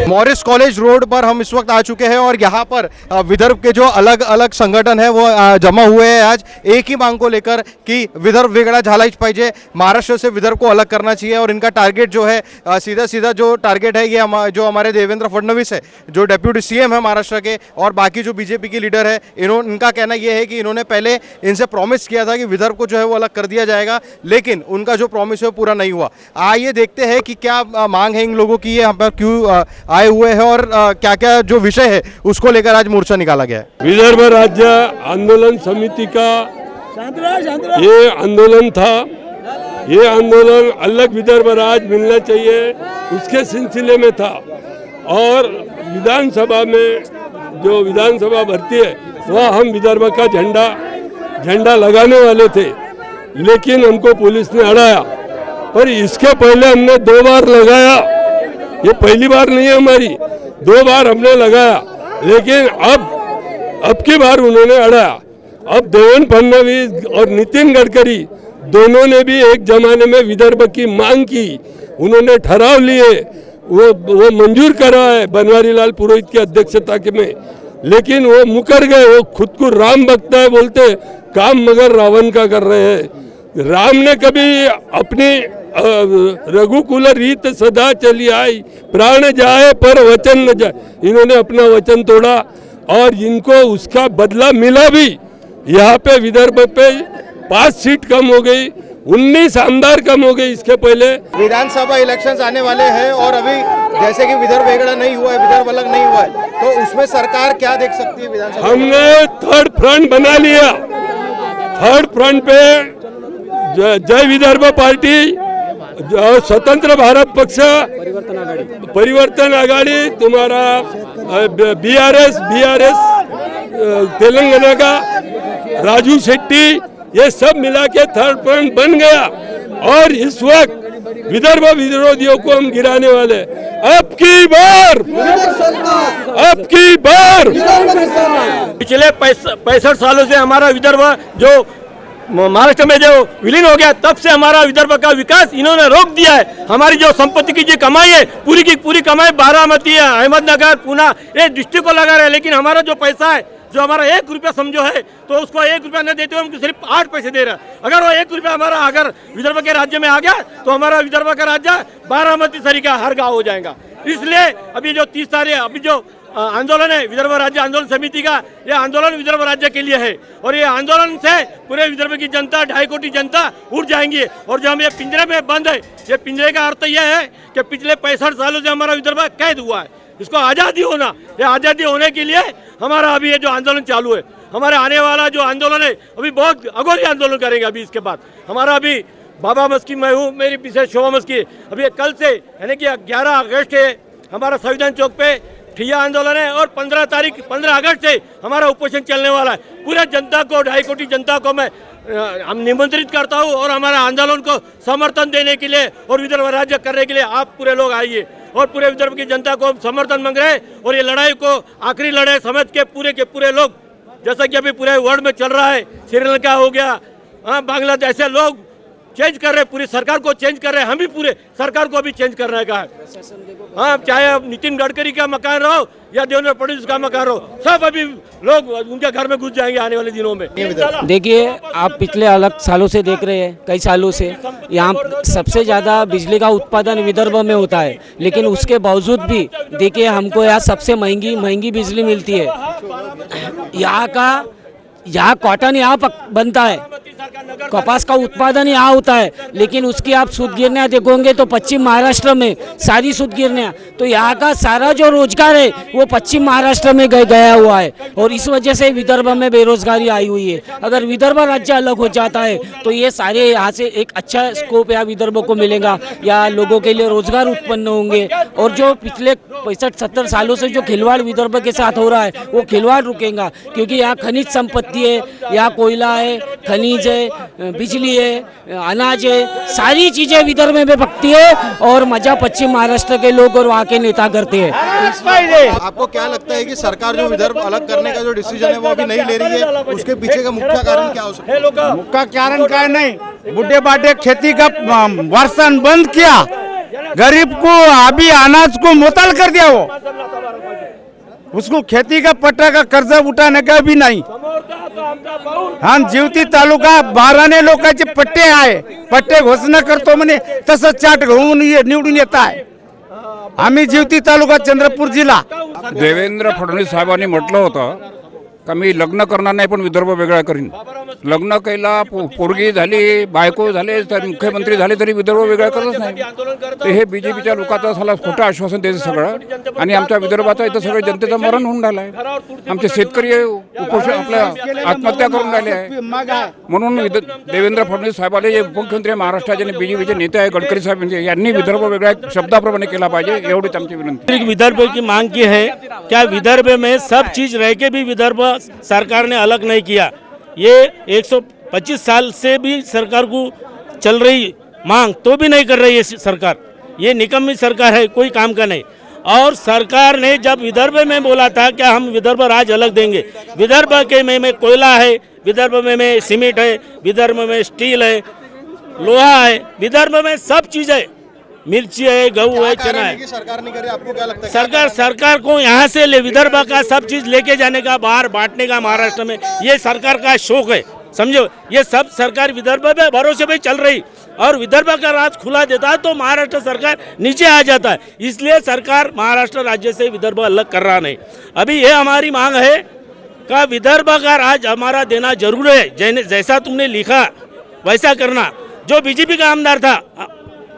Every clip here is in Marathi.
मॉरिस कॉलेज रोड पर हम इस वक्त आ चुके हैं और यहाँ पर विदर्भ के जो अलग अलग संगठन है वो जमा हुए हैं आज एक ही मांग को लेकर कि विदर्भ वेगळा झालाच पाहिजे, महाराष्ट्र से विदर्भ को अलग करना चाहिए। और इनका टारगेट जो है सीधा सीधा जो टारगेट है ये जो हमारे देवेंद्र फडणवीस है जो डेप्यूटी सीएम है महाराष्ट्र के और बाकी जो बीजेपी की लीडर है इनका कहना यह है कि इन्होंने पहले इनसे प्रॉमिस किया था कि विदर्भ को जो है वो अलग कर दिया जाएगा, लेकिन उनका जो प्रॉमिस है वो पूरा नहीं हुआ। आइए देखते हैं कि क्या मांग है इन लोगों की, यहाँ पर क्यों आए हुए हैं और क्या क्या जो विषय है उसको लेकर आज मोर्चा निकाला गया है। विदर्भ राज्य आंदोलन समिति का ये आंदोलन था। ये आंदोलन अलग विदर्भ राज्य मिलना चाहिए उसके सिलसिले में था और विधानसभा में जो विधानसभा भरती है वह हम विदर्भ का झंडा लगाने वाले थे, लेकिन हमको पुलिस ने अड़ाया। पर इसके पहले हमने 2 बार लगाया, ये पहली बार नहीं है हमारी, 2 बार हमने लगाया, लेकिन अब की बार उन्होंने अड़ाया। अब देवेंद्र फडणवीस और नितिन गडकरी दोनों ने भी एक जमाने में विदर्भ की मांग की, उन्होंने ठहराव लिए, वो मंजूर करा है बनवारी लाल पुरोहित की अध्यक्षता के में, लेकिन वो मुकर गए। वो खुद को राम भक्त है बोलते, काम मगर रावण का कर रहे हैं। राम ने कभी अपनी रघुकुल रीत सदा चली आई, प्राण जाए पर वचन न जाए, इन्होंने अपना वचन तोड़ा और इनको उसका बदला मिला भी। यहाँ पे विदर्भ पे 5 सीट कम हो गई, 19 आमदार कम हो गए। इसके पहले विधानसभा इलेक्शंस आने वाले हैं और अभी जैसे कि विदर्भ वेगड़ा नहीं हुआ है, विदर्भ अलग नहीं हुआ है, तो उसमें सरकार क्या देख सकती है विधानसभा? हमने थर्ड फ्रंट बना लिया। थर्ड फ्रंट पे जय विदर्भ पार्टी, स्वतंत्र भारत पक्ष, परिवर्तन आघाड़ी, तुम्हारा बीआरएस तेलंगाना का राजू शेट्टी, ये सब मिला के थर्ड फ्रंट बन गया और इस वक्त विदर्भ विरोधियों को हम गिराने वाले। अब की बार पिछले 65 सालों से हमारा विदर्भ जो महाराष्ट्र में जो विलीन हो गया, तब से हमारा विदर्भ का विकास इन्होंने रोक दिया है। हमारी जो संपत्ति की जो कमाई है पूरी की पूरी कमाई बारामती है, अहमदनगर, पूना, ये डिस्ट्रिक्ट को लगा रहे हैं, लेकिन हमारा जो पैसा है, जो हमारा 1 रुपया समझो है, तो उसको 1 रुपया न देते हुए हमको सिर्फ 8 पैसे दे रहा है। अगर वो 1 रुपया हमारा अगर विदर्भ के राज्य में आ गया तो हमारा विदर्भ का राज्य बारामती सरी का हर गाँव हो जाएगा। इसलिए अभी जो 30 तारीख अभी जो आंदोलन है विदर्भ राज्य आंदोलन समिति का, ये आंदोलन विदर्भ राज्य के लिए है और ये आंदोलन से पूरे विदर्भ की जनता 2.5 कोटी जनता उठ जाएंगी। और जो हम ये पिंजरे में बंद है, ये पिंजरे का अर्थ यह है कि पिछले 65 सालों से हमारा विदर्भ कैद हुआ है, इसको आज़ादी होना, ये आज़ादी होने के लिए हमारा अभी ये जो आंदोलन चालू है, हमारे आने वाला जो आंदोलन है अभी बहुत अघोरी आंदोलन करेंगे। अभी इसके बाद हमारा अभी बाबा मस्की मैं हूँ, मेरी पीछे शोभा मस्की, अभी कल से यानी कि 11 अगस्त है हमारा संविधान चौक पे ठिया आंदोलन है और 15 अगस्त से हमारा उपोषण चलने वाला है। पूरे जनता को 2.5 कोटी जनता को मैं हम निमंत्रित करता हूँ और हमारे आंदोलन को समर्थन देने के लिए और विदर्भ राज्य करने के लिए आप पूरे लोग आइए और पूरे विदर्भ की जनता को समर्थन मांग रहे हैं। और ये लड़ाई को आखिरी लड़ाई समझ के पूरे लोग, जैसा कि अभी पूरे वर्ल्ड में चल रहा है, श्रीलंका हो गया, बांग्लादेश, ऐसे लोग चेंज कर रहे हैं, पूरी सरकार को चेंज कर रहे हैं, हम भी पूरे सरकार को भी चेंज करने का है। हाँ, चाहे अब नितिन गडकरी का मकान रहो या देवेंद्र फडणवीस का मकान रहो, सब अभी लोग उनके घर में घुस जाएंगे आने वाले दिनों में। देखिए, आप पिछले अलग सालों से देख रहे हैं, कई सालों से यहाँ सबसे ज़्यादा बिजली का उत्पादन विदर्भ में होता है, लेकिन उसके बावजूद भी देखिए हमको यहाँ सबसे महंगी बिजली मिलती है। यहाँ कॉटन यहाँ बनता है, कपास का उत्पादन यहाँ होता है, लेकिन उसकी आप सूत गिरनियाँ देखोगे तो पश्चिम महाराष्ट्र में सारी सूत गिरनियाँ, तो यहाँ का सारा जो रोजगार है वो पश्चिम महाराष्ट्र में गया हुआ है और इस वजह से विदर्भ में बेरोजगारी आई हुई है। अगर विदर्भ राज्य अलग हो जाता है तो ये सारे यहाँ से एक अच्छा स्कोप यहाँ विदर्भ को मिलेगा, या लोगों के लिए रोजगार उत्पन्न होंगे। और जो पिछले 65-70 सालों से जो खिलवाड़ विदर्भ के साथ हो रहा है वो खिलवाड़ रुकेगा, क्योंकि यहाँ खनिज संपत्ति है, यहाँ कोयला है, खनिज है, है, बिजली है, अनाज है, सारी चीज़ें विदर्भ में पकती है और मजा पश्चिम महाराष्ट्र के लोग और वहाँ के नेता करते हैं। आपको क्या लगता है कि सरकार जो विदर्भ अलग करने का जो डिसीजन है वो अभी नहीं ले रही है, उसके पीछे का मुख्य कारण क्या हो सकता है? मुख्य कारण क्या नहीं, बुढ़े बाटे खेती का वर्षन बंद किया, गरीब को अभी अनाज को मुतल कर दिया, वो उसको खेती का पट्टा का कर्ज उठाने का भी नाही। हाँ, जिवती तालुका 12 लोकांचे पट्टे आहे, पट्टे घोषणा करतो म्हणे तसं चाट घेऊन निवडून येत आहे। आम्ही जिवती तालुका चंद्रपूर जिल्हा। देवेंद्र फडणवीस साहेबांनी म्हटलं होतं का मी लग्न करणार नाही पण विदर्भ वेगळा करीन। लग्न केला, पोरगी झाली, बायको झाले, तर मुख्यमंत्री झाले तरी विदर्भ वेगळा करतच नाही। तर हे बीजेपीच्या लोकांचं साला खोटं आश्वासन द्यायचं सगळं, आणि आमच्या विदर्भाचा इथं सगळं जनतेचं मरण होऊन राहिलं आहे। आमचे शेतकरी उपोषण आपल्या आत्महत्या करून राहिले आहे। म्हणून देवेंद्र फडणवीस साहेबांनी जे मुख्यमंत्री महाराष्ट्राचे आणि बीजेपीचे नेते आहे गडकरी साहेब यांनी विदर्भ वेगळा शब्दाप्रमाणे केला पाहिजे, एवढीच आमची विनंती। विदर्भ की मांग की है, क्या विदर्भ में सब चीज रह के भी विदर्भ सरकार ने अलग नहीं किया। ये 125 साल से भी सरकार को चल रही मांग तो भी नहीं कर रही है सरकार। ये निकम्मी सरकार है, कोई काम का नहीं। और सरकार ने जब विदर्भ में बोला था कि हम विदर्भ राज्य अलग देंगे, विदर्भ के में कोयला है, विदर्भ में सीमेंट है, विदर्भ में स्टील है, लोहा है, विदर्भ में सब चीज़ है, मिर्ची है, गेहूँ है, चना है। सरकार नहीं करे, आपको क्या लगता है? सरकार को यहाँ से विदर्भ का सब चीज लेके जाने का, बाहर बांटने का महाराष्ट्र में, ये सरकार का शौक है, समझो। ये सब सरकार विदर्भ पे भरोसे पे चल रही, और विदर्भ का राज खुला देता है तो महाराष्ट्र सरकार नीचे आ जाता है। इसलिए सरकार महाराष्ट्र राज्य से विदर्भ अलग कर रहा नहीं। अभी ये हमारी मांग है का विदर्भ का राज हमारा देना जरूर है। जैसा तुमने लिखा वैसा करना। जो बीजेपी का आमदार था,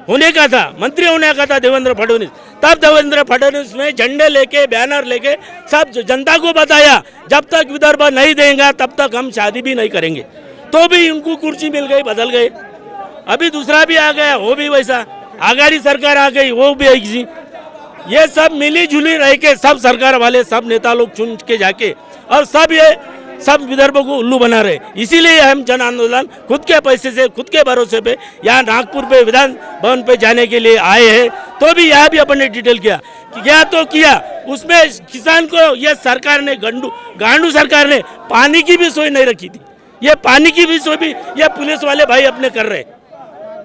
होने का था, मंत्री होने का था देवेंद्र फडणवीस, तब देवेंद्र फडणवीस ने झंडे लेके, बैनर लेके सब जनता को बताया जब तक विदर्भ नहीं देगा तब तक हम शादी भी नहीं करेंगे। तो भी उनको कुर्सी मिल गई, बदल गए। अभी दूसरा भी आ गया, वो भी वैसा। आघाड़ी सरकार आ गई, वो भी ऐसी। ये सब मिली जुली रह के सब सरकार वाले, सब नेता लोग चुन के जाके, और सब विदर्भ को उल्लू बना रहे। इसीलिए हम जन आंदोलन खुद के पैसे से, खुद के भरोसे पे यहाँ नागपुर पे विधान भवन पे जाने के लिए आए हैं। तो भी यहाँ भी अपन ने डिटेल किया, उसमें किसान को ये सरकार ने गांडू सरकार ने पानी की भी सोई नहीं रखी थी। ये पानी की भी सोई भी ये पुलिस वाले भाई अपने कर रहे।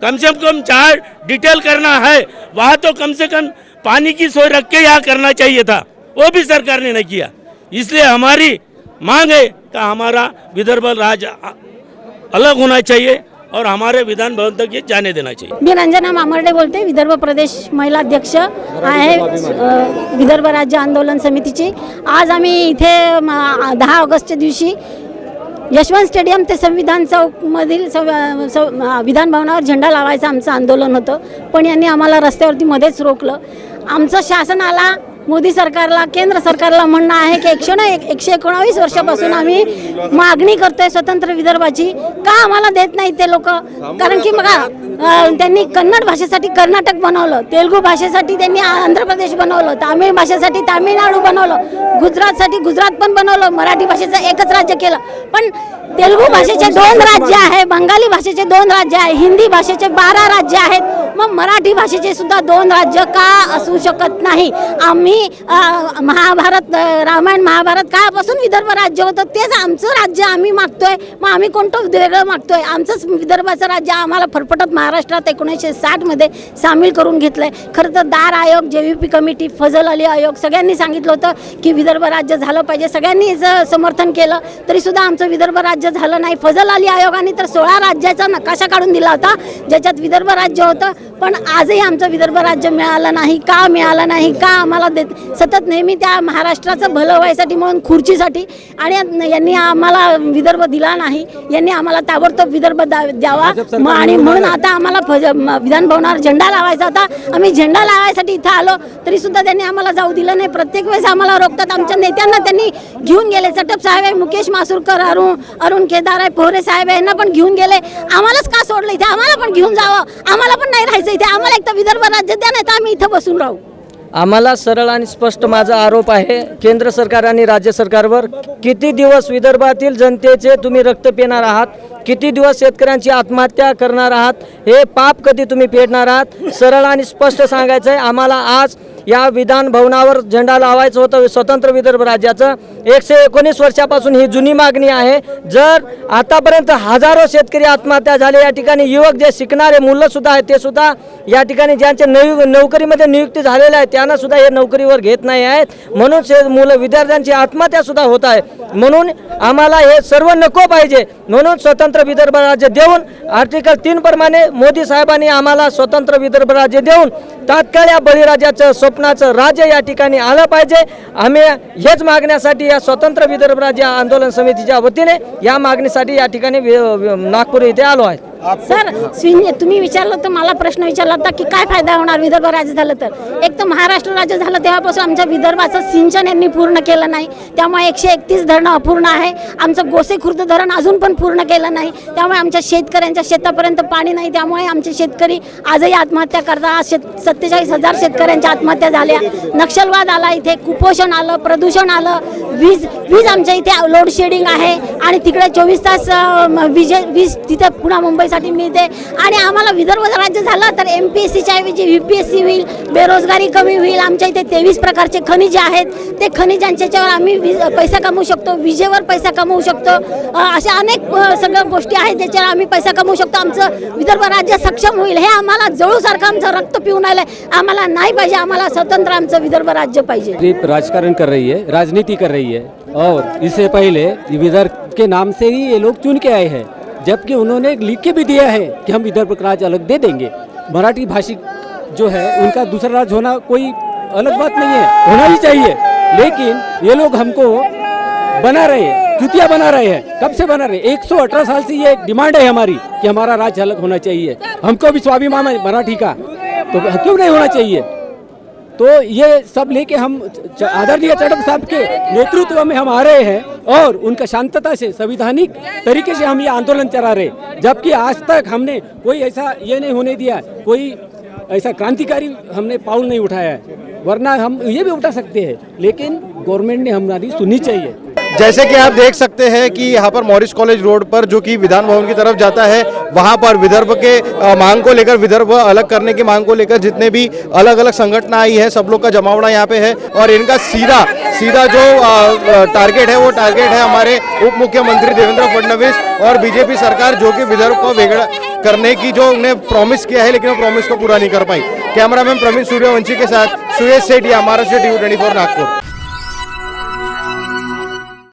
कम से कम जहाँ डिटेल करना है वहाँ तो कम से कम पानी की सोई रख के यहाँ करना चाहिए था, वो भी सरकार ने नहीं किया। इसलिए हमारी मांग है कि हमारा विदर्भ राज्य अलग होना चाहिए और हमारे विधान भवन तक ये जाने देना चाहिए। मी रंजना मामर्डे बोलते, विदर्भ प्रदेश महिला अध्यक्ष आहे विदर्भ राज्य आंदोलन समितीची। आज आम्ही इथे 10 ऑगस्टच्या दिवशी यशवंत स्टेडियम ते संविधान चौकमधील विधान भवनावर झेंडा लावायचं आमचं आंदोलन होतं, पण यांनी आम्हाला रस्त्यावरती मध्येच रोखलं। आमचं शासनाला, मोदी सरकारला, केंद्र सरकारला म्हणणं आहे की 119 वर्षापासून आम्ही मागणी करतोय स्वतंत्र विदर्भाची, का आम्हाला देत नाही ते लोक? कारण की बघा, त्यांनी कन्नड भाषेसाठी कर्नाटक बनवलं, तेलुगू भाषेसाठी त्यांनी आंध्र प्रदेश बनवलं, तामिळ भाषेसाठी तामिळनाडू बनवलं, गुजरातसाठी गुजरात पण बनवलं, मराठी भाषेचं एकच राज्य केलं। पण तेलुगू भाषेचे 2 राज्य आहे, बंगाली भाषेचे 2 राज्य आहे, हिंदी भाषेचे 12 राज्य आहेत, मग मराठी भाषेचे सुद्धा 2 राज्य का असू शकत नाही? आम्ही महाभारत, रामायण महाभारत काळापासून विदर्भ राज्य होतं, तेच आमचं राज्य आम्ही मागतोय। मग आम्ही कोणतं वेगळं मागतोय? आमचंच विदर्भाचं राज्य आम्हाला फरफटत महाराष्ट्रात 1960 मध्ये सामील करून घेतलंय। खरं तर दार आयोग, JVP कमिटी, फजल अली आयोग सगळ्यांनी सांगितलं होतं की विदर्भ राज्य झालं पाहिजे, सगळ्यांनी समर्थन केलं, तरी सुद्धा आमचं विदर्भ राज्य झालं नाही। फजल अली आयोगाने तर 16 राज्याचा नकाशा काढून दिला होता ज्याच्यात विदर्भ राज्य होतं, पण आजही आमचं विदर्भ राज्य मिळालं नाही। का मिळालं नाही? का आम्हाला सतत नेहमी त्या महाराष्ट्राचं भलं व्हायसाठी म्हणून खुर्चीसाठी, आणि यांनी आम्हाला विदर्भ दिला नाही। यांनी आम्हाला ताबडतोब विदर्भ द्यावा, आणि म्हणून आता आम्हाला विधान भवनावर झेंडा लावायचा होता। आम्ही झेंडा लावायसाठी इथं आलो तरी सुद्धा त्यांनी आम्हाला जाऊ दिलं नाही। प्रत्येक वेळेस आम्हाला रोखतात। आमच्या नेत्यांना त्यांनी घेऊन गेले, चटप साहेब आहे, मुकेश मासुरकर, अरुण केदार आहे, पोहरे साहेब आहे, यांना पण घेऊन गेले। आम्हालाच का सोडलं इथे? आम्हाला पण घेऊन जावं, आम्हाला पण नाही राहायचं इथे। आम्हाला एक तर विदर्भ राज्य द्या, नाही तर आम्ही इथं बसून राहू। आम्हाला सरळ आणि स्पष्ट माझा आरोप आहे केंद्र सरकार आणि राज्य सरकारवर. किती दिवस विदर्भातील जनतेचे तुम्ही रक्त पिणार आहात, किती दिवस शेतकऱ्यांची आत्महत्या करणार आहात, हे पाप कधी तुम्ही फेडणार आहात. सरळ आणि स्पष्ट सांगायचं आहे आम्हाला. आज या विधान भवनावर झेंडा लावायचं होतं स्वतंत्र विदर्भ राज्याचं. 119 वर्षापासून ही जुनी मागणी आहे. जर आतापर्यंत हजारो शेतकरी आत्महत्या झाले, या ठिकाणी युवक जे शिकणारे मुलंसुद्धा आहेत ते सुद्धा या ठिकाणी ज्यांच्या नोकरीमध्ये नियुक्ती झालेल्या आहे त्यांना सुद्धा हे नोकरीवर घेत नाही आहेत. म्हणून मुलं विद्यार्थ्यांची आत्महत्या सुद्धा होत आहे. म्हणून आम्हाला हे सर्व नको पाहिजे. म्हणून स्वतंत्र विदर्भ राज्य देऊन आर्टिकल 3 प्रमाणे मोदी साहेबांनी आम्हाला स्वतंत्र विदर्भ राज्य देऊन तात्काळ या बळीराजाचं स्वप्नाचं राज्य या ठिकाणी आलं पाहिजे. आम्ही हेच मागण्यासाठी या स्वतंत्र विदर्भ राज्य आंदोलन समितीच्या वतीने या मागणीसाठी या ठिकाणी नागपूर इथे आलो आहे. सर तुम्ही विचारलं तर मला प्रश्न विचारला होता की काय फायदा होणार विदर्भ राज्य झालं तर. एक तर महाराष्ट्र राज्य झालं तेव्हापासून आमच्या विदर्भाचं सिंचन यांनी पूर्ण केलं नाही, त्यामुळे 131 धरणं अपूर्ण आहे. आमचं गोसेखुर्द धरण अजून पण पूर्ण केलं नाही, त्यामुळे आमच्या शेतकऱ्यांच्या शेतापर्यंत पाणी नाही. त्यामुळे आमचे शेतकरी आजही आत्महत्या करतात. आज 47,000 शेतकऱ्यांच्या आत्महत्या झाल्या. नक्षलवाद आला, इथे कुपोषण आलं, प्रदूषण आलं, वीज आमच्या इथे लोड शेडिंग आहे आणि तिकडे 24 तास वीज तिथे पुन्हा मुंबईसाठी मिळते. आणि आम्हाला विदर्भ राज्य झालं तर MPSCच्या ऐवजी UPSC होईल, बेरोजगारी कमी होईल. आमच्या इथे 23 प्रकारचे खनिजे आहेत, ते खनिजांच्यावर आम्ही पैसा कमवू शकतो, विजेवर पैसा कमवू शकतो. अशा अनेक सगळ्या गोष्टी आहेत ज्याच्यावर आम्ही पैसा कमवू शकतो. आमचं विदर्भ राज्य सक्षम होईल. हे आम्हाला जळूसारखं आमचं रक्त पिऊन आलंय. आम्हाला नाही पाहिजे, आम्हाला स्वतंत्र आमचं विदर्भ राज्य पाहिजे. सिर्फ राजकारण कर रही है, राजनीति कर रही है और इससे पहले विदर्भ के नाम से ही ये लोग चुन के आए हैं, जबकि उन्होंने लिख के भी दिया है कि हम विदर्भ का राज्य अलग दे देंगे. मराठी भाषिक जो है उनका दूसरा राज्य होना कोई अलग बात नहीं है, होना ही चाहिए. लेकिन ये लोग हमको बना रहे हैं, चुतिया बना रहे हैं. कब से बना रहे हैं? 118 साल से ये डिमांड है हमारी कि हमारा राज्य अलग होना चाहिए. हमको भी स्वाभिमान है मराठी का, तो क्यों नहीं होना चाहिए? तो ये सब लेके हम आदरणीय चढ़प साहब के नेतृत्व में हम आ रहे हैं और उनका शांतता से संवैधानिक तरीके से हम ये आंदोलन चला रहे, जबकि आज तक हमने कोई ऐसा ये नहीं होने दिया, कोई ऐसा क्रांतिकारी हमने पाउल नहीं उठाया है. वरना हम ये भी उठा सकते हैं, लेकिन गवर्नमेंट ने हमारी सुननी चाहिए. जैसे कि आप देख सकते हैं कि यहाँ पर मॉरिस कॉलेज रोड पर जो कि विधान भवन की तरफ जाता है, वहाँ पर विदर्भ के मांग को लेकर, विदर्भ अलग करने की मांग को लेकर जितने भी अलग अलग संगठन आई है, सब लोग का जमावड़ा यहाँ पे है. और इनका सीधा जो टारगेट है वो टारगेट है हमारे उप मुख्यमंत्री देवेंद्र फडणवीस और बीजेपी सरकार, जो कि विदर्भ को वेगड़ा करने की जो उन्हें प्रॉमिस किया है लेकिन वो प्रॉमिस को पूरा नहीं कर पाई. कैमरामैन प्रवीण सूर्यवंशी के साथ सुयश सेठ, महाराष्ट्र TV 24 नागपुर.